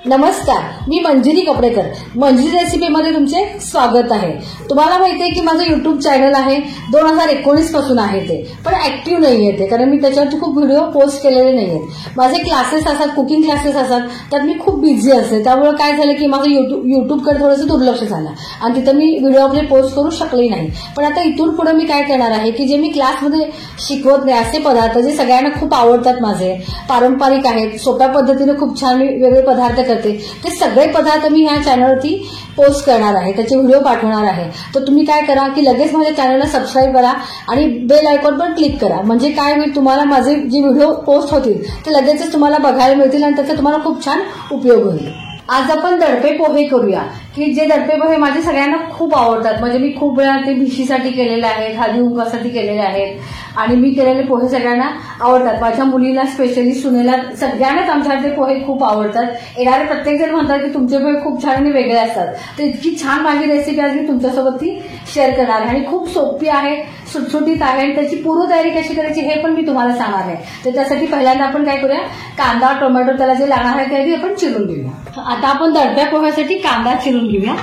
नमस्कार, मी मंजिरी कपडेकर. मंजिरी रेसिपीमध्ये तुमचे स्वागत आहे. तुम्हाला माहिती आहे की माझं युट्यूब चॅनल आहे, 2019 पासून आहे ते, पण ऍक्टिव्ह नाहीये ते, कारण मी त्याच्यावरती खूप व्हिडिओ पोस्ट केलेले नाहीयेत. माझे क्लासेस असतात, कुकिंग क्लासेस असतात, त्यात मी खूप बिझी असते. त्यामुळे काय झालं की माझं युट्यूबकडे थोडंसं दुर्लक्ष झालं आणि तिथं मी व्हिडिओ आपले पोस्ट करू शकले नाही. पण आता इथून पुढे मी काय करणार आहे की जे मी क्लासमध्ये शिकवत नाही असे पदार्थ जे सगळ्यांना खूप आवडतात, माझे पारंपरिक आहेत, सोप्या पद्धतीने खूप छान मी वेगळे पदार्थ करते, ते सगळे पदार्थ मी ह्या चॅनलवरती पोस्ट करणार आहे, त्याचे व्हिडिओ पाठवणार आहे. तर तुम्ही काय करा की लगेच माझ्या चॅनलला सबस्क्राईब करा आणि बेल आयकॉन पण क्लिक करा. म्हणजे काय होईल, तुम्हाला माझे जे व्हिडिओ पोस्ट होतील ते लगेचच तुम्हाला बघायला मिळतील आणि त्याचा तुम्हाला खूप छान उपयोग होईल. आज आपण दडपे पोहे करूया, की जे दडपे पोहे माझे सगळ्यांना खूप आवडतात. म्हणजे मी खूप वेळा ते भिशीसाठी केलेले आहेत, हळदी कुंकवासाठी केलेले आहेत आणि मी केलेले पोहे सगळ्यांना आवडतात. माझ्या मुलीला, स्पेशली सुनेला, सगळ्यांनाच आमच्या ते पोहे खूप आवडतात. येणारे प्रत्येक जण म्हणतात की तुमचे पोहे खूप छान आणि वेगळे असतात. तर इतकी छान माझी रेसिपी आज मी तुमच्यासोबत ती शेअर करणार आहे आणि खूप सोपी आहे, सुटसुटीत आहे आणि त्याची पूर्व तयारी कशी करायची हे पण मी तुम्हाला सांगणार आहे. तर त्यासाठी पहिल्यांदा आपण काय करूया, कांदा, टोमॅटो, त्याला जे लागणार आहे ते आपण चिरून घेऊया. आता आपण दडप्या पोह्यासाठी कांदा चिरून घेऊया.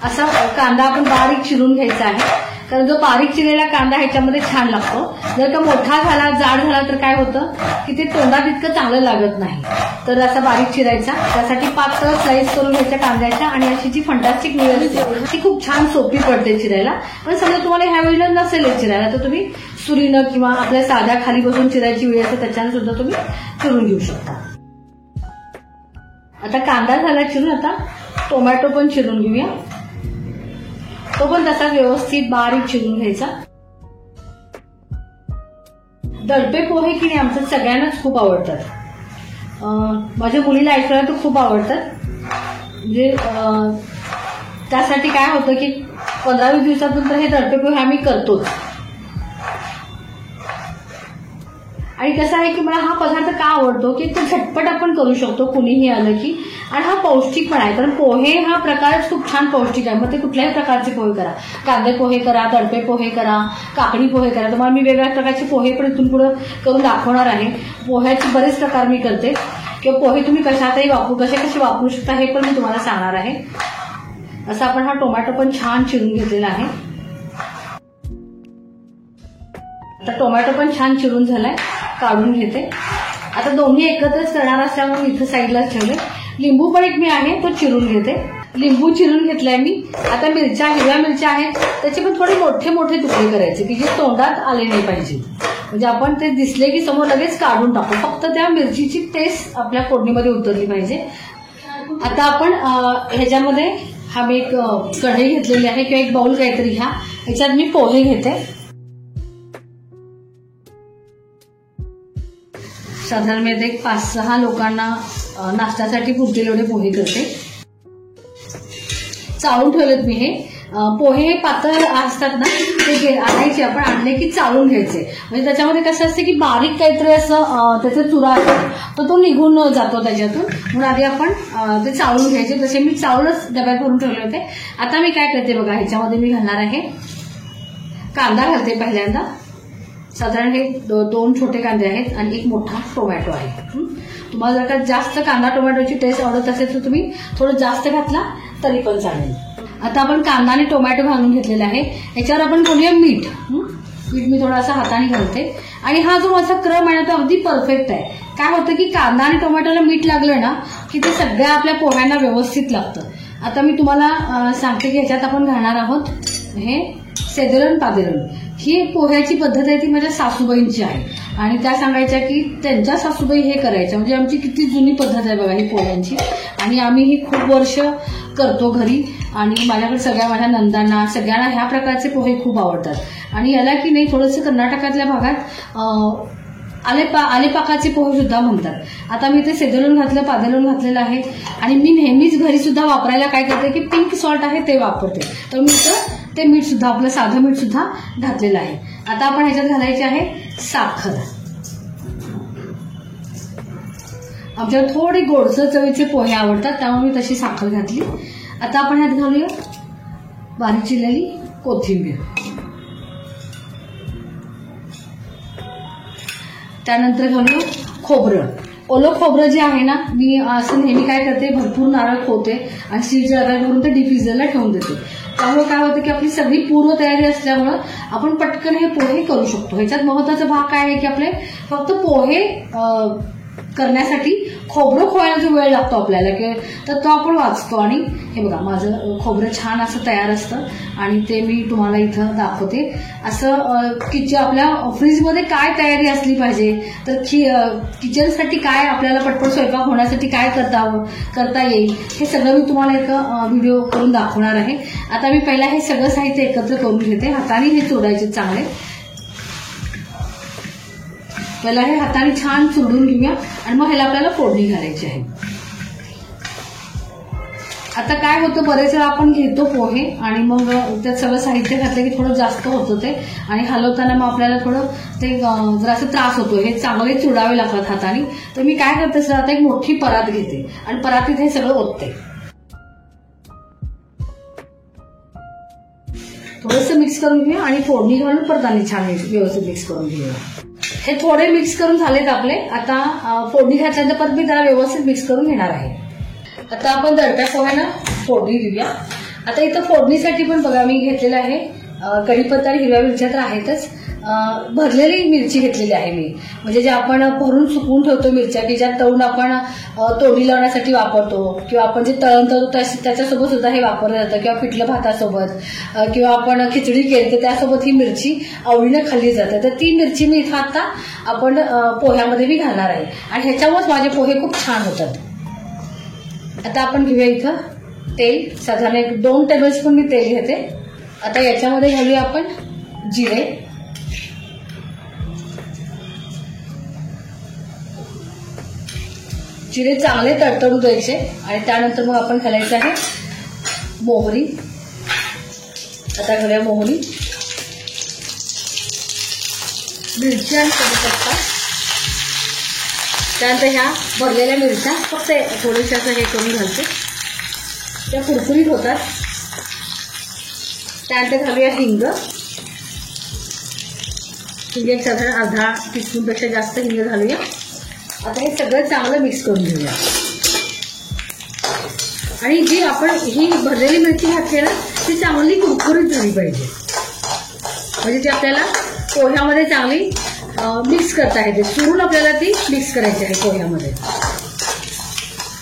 असा कांदा आपण बारीक चिरून घ्यायचा आहे, कारण जो बारीक चिरलेला कांदा ह्याच्यामध्ये छान लागतो. जर का मोठा झाला, जाड झाला तर काय होतं की ते तोंडात इतकं चांगलं लागत नाही. तर असा बारीक चिरायचा. त्यासाठी पातळ स्लाइस करून घ्यायच्या कांद्याच्या आणि अशी जी फंटास्टिक निळ असते ती खूप छान सोपी पडते चिरायला. पण समजा तुम्हाला ह्या वेळेला नसेल चिरायला तर तुम्ही सुरीनं किंवा आपल्या साध्या खाली बसून चिरायची वेळ असते त्याच्यानं सुद्धा तुम्ही चिरून घेऊ शकता. आता कांदा झाला चिरून, आता टोमॅटो पण चिरून घेऊया. तो पण तसा व्यवस्थित बारीक चिरून घ्यायचा. दडपे पोहे की नाही आमच्या सगळ्यांनाच खूप आवडतात. माझ्या मुलीला ऐकायला तर खूप आवडतात. म्हणजे त्यासाठी काय होतं की 15-20 दिवसातून तर हे दडपे पोहे आम्ही करतोच. आणि कसं आहे की मला हा पदार्थ का आवडतो की तो झटपट आपण करू शकतो कुणीही आलं की, आणि हा पौष्टिक पण आहे. कारण पोहे हा प्रकारच खूप छान पौष्टिक आहे. मग ते कुठल्याही प्रकारचे पोहे करा, कांदे पोहे करा, दडपे पोहे करा, काकडी पोहे करा. तुम्हाला मी वेगवेगळ्या प्रकारचे पोहे पण इथून पुढे करून दाखवणार आहे. पोह्याचे बरेच प्रकार मी करते, किंवा पोहे तुम्ही कशातही कसे वापरू शकता हे पण मी तुम्हाला सांगणार आहे. असं आपण हा टोमॅटो पण छान चिरून घेतलेला आहे. आता टोमॅटो पण छान चिरून झालाय, काढून घेते. आता दोन्ही एकत्रच करणार असल्यामुळे इथं साईडलाच ठेवले. लिंबू पण एक मी आहे तो चिरून घेते. लिंबू चिरून घेतलाय मी. आता मिरच्या, हिरव्या मिरच्या आहेत, त्याचे पण थोडे मोठे मोठे तुकडे करायचे की जे तोंडात आले नाही पाहिजे. म्हणजे आपण ते दिसले की समोर लगेच काढून टाकू, फक्त त्या मिरचीची टेस्ट आपल्या फोडणीमध्ये उतरली पाहिजे. आता आपण ह्याच्यामध्ये हा मी एक कढई घेतलेली आहे किंवा एक बाउल काहीतरी घ्या. ह्याच्यात मी पोहे घेते. साधारण मी एक 5-6 लोकांना नाश्त्यासाठी पुरतील एवढे पोहे करते. चाळून ठेवलेत मी हे पोहे. पातळ असतात ना ते आणायचे, आपण आणले की चाळून घ्यायचे. म्हणजे त्याच्यामध्ये कसं असते की बारीक काहीतरी असं त्याचा चुरा असतो तर तो निघून जातो त्याच्यातून, म्हणून आधी आपण ते चाळून घ्यायचे. तसे मी चाळूनच डब्यात भरून ठेवले होते. आता मी काय करते बघा, ह्याच्यामध्ये मी घालणार आहे कांदा घालते पहिल्यांदा. साधारण हे 2 छोटे कांदे आहेत आणि एक मोठा टोमॅटो आहे. तुम्हाला जर का जास्त कांदा टोमॅटोची टेस्ट आवडत असेल तर तुम्ही थोडं जास्त घातला तरी पण चालेल. आता आपण कांदा आणि टोमॅटो घालून घेतलेला आहे. याच्यावर आपण बोलूया मीठ. मीठ मी थोडासा हाताने घालते. आणि हा जो माझा क्रम आहे तो अगदी परफेक्ट आहे. काय होतं की कांदा आणि टोमॅटोला मीठ लागलं ना की ते सगळ्या आपल्या पोह्यांना व्यवस्थित लागतं. आता मी तुम्हाला सांगते की ह्याच्यात आपण घालणार आहोत हे सेदलन पादेलन. ही पोह्याची पद्धत आहे ती माझ्या सासूबाईंची आहे आणि त्या सांगायच्या की त्यांच्या सासूबाई हे करायच्या. म्हणजे आमची किती जुनी पद्धत आहे बघा ही पोह्यांची, आणि आम्ही ही खूप वर्ष करतो घरी. आणि माझ्याकडे सगळ्या माझ्या नंदांना सगळ्यांना ह्या प्रकारचे पोहे खूप आवडतात. आणि याला की नाही थोडंसं कर्नाटकातल्या भागात आलेपाकाचे पोहे सुद्धा म्हणतात. आता मी ते सेदलून घातलं, पादेलून घातलेलं आहे. आणि मी नेहमीच घरी सुद्धा वापरायला काय करते की पिंक सॉल्ट आहे ते वापरते. तर मी ते मीठ सुद्धा, आपलं साधं मीठ सुद्धा घातलेलं आहे. आता आपण ह्याच्यात घालायची आहे साखर. आमच्याला थोडी गोडसर चवीचे पोहे आवडतात त्यामुळे मी तशी साखर घातली. आता आपण ह्यात घालूया बारीक चिरलेली कोथिंबीर. त्यानंतर घालूया खोबरं. ओलं खोबरं जे आहे ना, मी असं नेहमी काय करते, भरपूर नारळ खोते आणि स्टीलच्या डब्यात भरून ते डिफ्युजरला ठेवून देते. त्यामुळे काय होतं की आपली सगळी पूर्व तयारी असल्यामुळं आपण पटकन हे पोहे करू शकतो. ह्याच्यात महत्वाचा भाग काय आहे की आपले फक्त पोहे करण्यासाठी खोबरं खोयाला जो वेळ लागतो आपल्याला तर तो आपण वाचतो. आणि हे बघा माझं खोबरं छान असं तयार असतं आणि ते मी तुम्हाला इथं दाखवते. असं किचन आपल्या फ्रीजमध्ये काय तयारी असली पाहिजे, तर किचनसाठी काय आपल्याला पटपट स्वयंपाक होण्यासाठी काय करता येईल हे सगळं मी तुम्हाला एक व्हिडिओ करून दाखवणार आहे. आता मी पहिला हे सगळं साहित्य एकत्र करून घेते. हाताने हे चुरायचे चांगले. पहिला हे हाताने छान चुरून घेऊया आणि मग ह्याला आपल्याला फोडणी घालायची आहे. आता काय होतं, बरेच वेळा आपण घेतो पोहे आणि मग त्यात सगळं साहित्य घातलं की थोडं जास्त होतं ते आणि हलवताना मग आपल्याला थोडं ते जरासं त्रास होतो. हे चांगले चुडावे लागतात हाताने. तर मी काय करते सर, आता एक मोठी परात घेते आणि परातीत हे सगळं ओतते. थोडंसं मिक्स करून घेऊया आणि फोडणी घालून परत आणि छान व्यवस्थित मिक्स करून घेऊया. हे थोडे मिक्स करून झालेत आपले. आता फोडणी घातल्यानंतर परत मी त्याला व्यवस्थित मिक्स करून घेणार आहे. आता आपण दडप्या पोह्यांना फोडणी देऊया. आता इथं फोडणीसाठी पण बघा मी घेतलेलं आहे कढीपत्ता आणि हिरव्या मिरच्या तर आहेतच. भरलेली मिरची घेतलेली आहे मी, म्हणजे जे आपण भरून सुकवून ठेवतो मिरच्या की ज्या तळून आपण तोडी लावण्यासाठी वापरतो किंवा आपण जे तळण तळतो त्याच्यासोबत सुद्धा हे वापरलं जातं किंवा पिठलं भातासोबत किंवा आपण खिचडी केली तर त्यासोबत ही मिरची आवडीनं खाल्ली जाते. तर ती मिरची मी इथं आता आपण पोह्यामध्ये मी घालणार आहे आणि ह्याच्यामुळेच माझे पोहे खूप छान होतात. आता आपण घेऊया इथं तेल. साधारण 2 टेबलस्पून मी तेल घेते. आता याच्यामध्ये घालूया आपण जिरे. जिरे चांगले तडतडू द्यायचे आणि त्यानंतर मग आपण घालायचं आहे मोहरी. आता घालूया मोहरी, मिरची आणि कढीपत्ता. त्यानंतर ह्या भरलेल्या मिरच्या फक्त थोड्याशा हे करून घालते, त्या कुरकुरीत होतात. त्यानंतर घालूया हिंग. हिंग एक साधारण अर्धा टीस्पूनपेक्षा जास्त हिंग घालूया. आता हे सगळं चांगलं मिक्स करून घेऊया. आणि जी आपण ही भरलेली मिरची घातली ना ती चांगली कुरकुरीत झाली पाहिजे, म्हणजे ती आपल्याला पोह्यामध्ये चांगली मिक्स करता येते. चुरून आपल्याला ती मिक्स करायची आहे पोह्यामध्ये.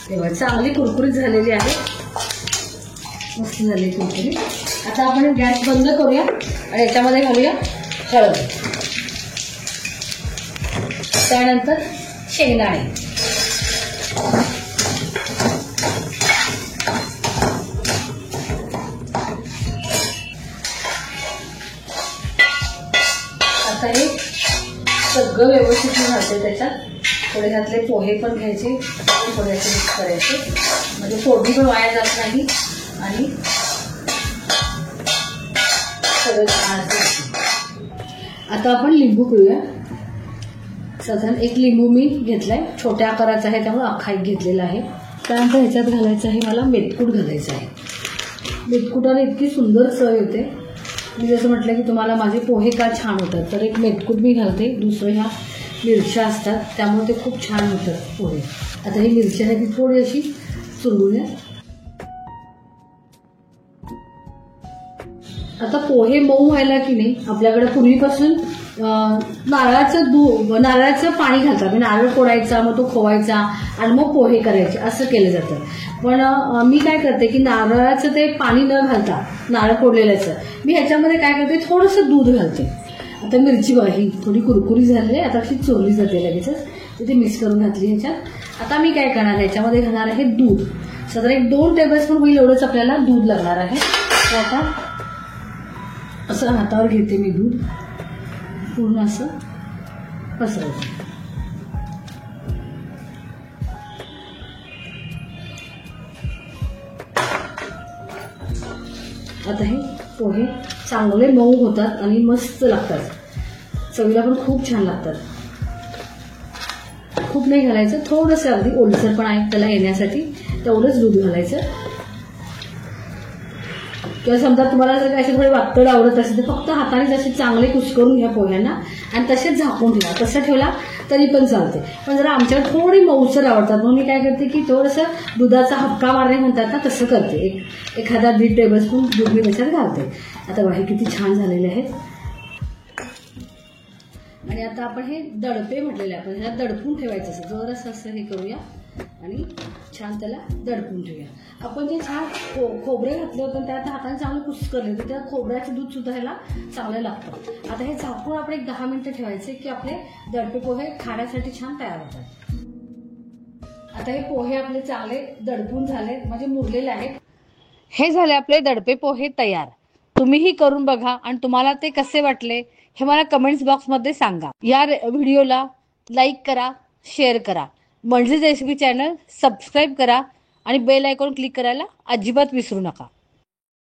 तेव्हा चांगली कुरकुरीत झालेली आहे, मस्त झाली कुरकुरीत. आता आपण गॅस बंद करूया आणि याच्यामध्ये घालूया हळद. त्यानंतर शेंगदाणे. आता हे सगळं व्यवस्थित घालते. त्याच्यात थोडे घातले पोहे पण घ्यायचे, थोड्याचे मिक्स करायचे, म्हणजे फोडणी पण वाया जात नाही आणि सगळं छान. आता आपण लिंबू पिळूया. साधारण 1 लिंबू मी घेतलाय, छोट्या आकाराचा आहे त्यामुळे अख्खा एक घेतलेला आहे. त्यानंतर ह्याच्यात घालायचं आहे मला मेथकूट घालायचं आहे. मेथकुटाने इतकी सुंदर चव येते. मी जसं म्हटलं की तुम्हाला माझे पोहे का छान होतात, तर एक मेथकूट मी घालते. दुसरं ह्या मिरच्या असतात त्यामुळे ते खूप छान होतात पोहे. आता ही मिरची आहे ती थोडी अशी चुरवूया. आता पोहे मऊ व्हायला की नाही आपल्याकडे पूर्वीपासून नारळाचं पाणी घालतात. म्हणजे नारळ फोडायचा, मग तो खोवायचा आणि मग पोहे करायचे असं केलं जातं. पण मी काय करते की नारळाचं ते पाणी न घालता नारळ फोडलेल्याचं मी ह्याच्यामध्ये काय करते थोडंसं दूध घालते. आता मिरची बघा ही थोडी कुरकुरी झाली आहे, आता अशी चोरली जाते लगेचच. ती मिक्स करून घातली ह्याच्यात. आता मी काय करणार ह्याच्यामध्ये घालणार आहे दूध. साधारण 2 टेबलस्पून होईल एवढंच आपल्याला दूध लागणार आहे. तर आता असं हातावर घेते मी दूध, पूर्ण असं पसरवते. आता हे पोहे चांगले मऊ होतात आणि मस्त लागतात, चवीला पण खूप छान लागतात. खूप नाही घालायचं, थोडंसं अगदी ओलसर पण आहे त्याला येण्यासाठी तेवढंच दूध घालायचं. किंवा समजा तुम्हाला जर असे थोडे वातड आवडत असेल तर फक्त हाताने जसे चांगले कुस्करून घ्या पोह्यांना आणि तसेच झाकून ठेवा. तसं ठेवला तरी पण चालते. पण जरा आमच्याकडे थोडी मऊसर आवडतात म्हणून मी काय करते की थोडंसं दुधाचा हक्का मारणे म्हणतात ना तसं करते. एखादा 1.5 टेबलस्पून दूध मी त्याच्यात घालते. आता बघा किती छान झालेले आहेत. आणि आता आपण हे दडपे म्हटलेले आपण ह्याला दडपून ठेवायचं असं जरासं असं हे करूया आणि छान त्याला दडपून ठेवूया. आपण जे छान खोबरे घातले होते त्यात हाताने चांगलं कुस्करले तर त्या खोबऱ्याचं दूध सुद्धा ह्याला चांगलं लागतं. आता हे झाकून आपण एक 10 मिनिटं ठेवायचे की आपले दडपे पोहे खाण्यासाठी छान तयार होतात. आता हे पोहे आपले चांगले दडपून झाले म्हणजे मुरलेले आहेत. हे झाले आपले दडपे पोहे तयार. तुम्हीही करून बघा आणि तुम्हाला ते कसे वाटले हे मला कमेंट्स बॉक्समध्ये सांगा. या व्हिडिओला लाईक करा, शेअर करा. मंडलीज रेसिपी चॅनल सबस्क्राईब करा आणि बेल आयकॉन क्लिक करायला अजिबात विसरू नका.